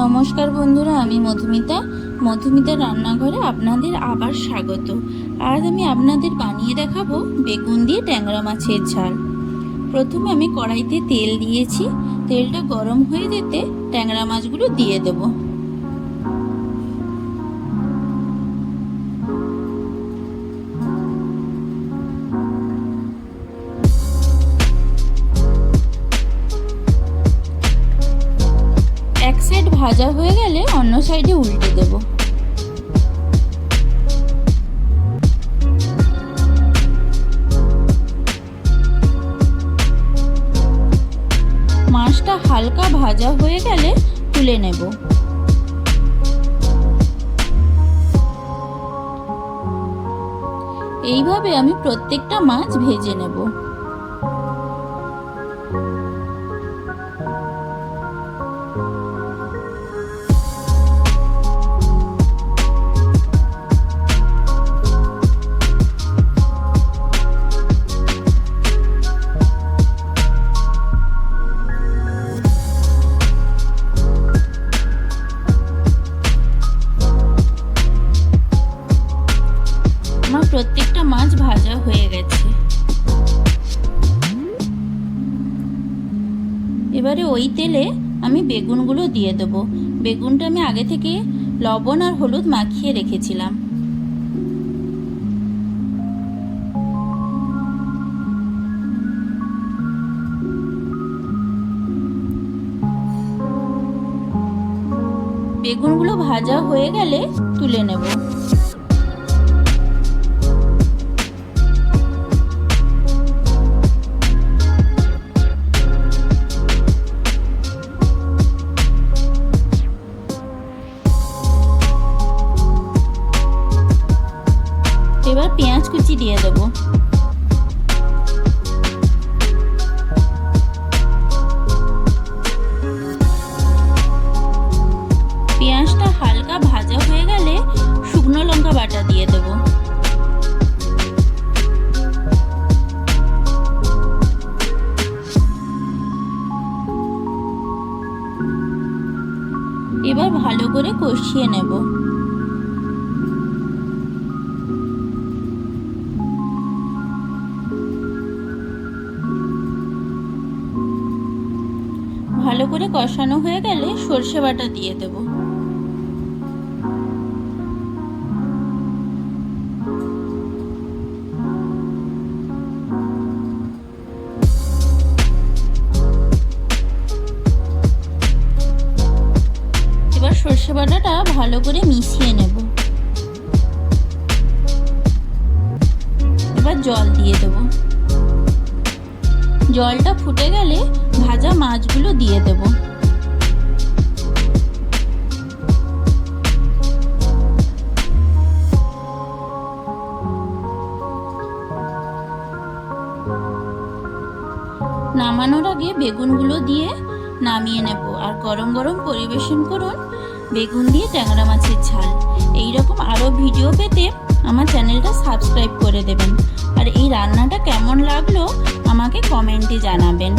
নমস্কার বন্ধুরা, আমি মধুমিতা রান্নাঘরে আপনাদের আবার স্বাগত। আজ আমি আপনাদের বানিয়ে দেখাবো বেগুন দিয়ে ট্যাংরা মাছের ঝাল। প্রথমে আমি কড়াইতে তেল দিয়েছি। তেলটা গরম হয়ে যেতে ট্যাংরা মাছগুলো দিয়ে দেবো। এক সাইড ভাজা হয়ে গেলে অন্য সাইডে উল্টে দেব। মাছটা হালকা ভাজা হয়ে গেলে তুলে নেব। এইভাবে আমি প্রত্যেকটা মাছ ভেজে নেব। প্রত্যেকটা মাছ ভাজা হয়ে গেছে। এবারে ওই তেলে আমি বেগুনগুলো দিয়ে দেবো। বেগুনটা আমি আগে থেকে লবণ আর হলুদ মাখিয়ে রেখেছিলাম। বেগুনগুলো ভাজা হয়ে গেলে তুলে নেব। এবার পেঁয়াজ কুচি দিয়ে দেব। পেঁয়াজটা হালকা ভাজা হয়ে গেলে শুকনো লঙ্কা বাটা দিয়ে দেব। এবার ভালো করে কষিয়ে নেব। ভালো করে কষানো হয়ে গেলে সর্ষে বাটা দিয়ে দেব। এবার সর্ষে বাটাটা ভালো করে মিশিয়ে নেব। এবার জল দিয়ে দেব। জলটা ফুটে গেলে ভাজা মাছগুলো দিয়ে দেব। নামানোর আগে বেগুনগুলো দিয়ে নামিয়ে নেব। আর গরম গরম পরিবেশন করুন বেগুন দিয়ে ট্যাংরা মাছের ঝাল। এইরকম আরও ভিডিও পেতে আমার চ্যানেলটা সাবস্ক্রাইব করে দেবেন। আর এই রান্নাটা কেমন লাগলো আমাকে কমেন্টে জানাবেন।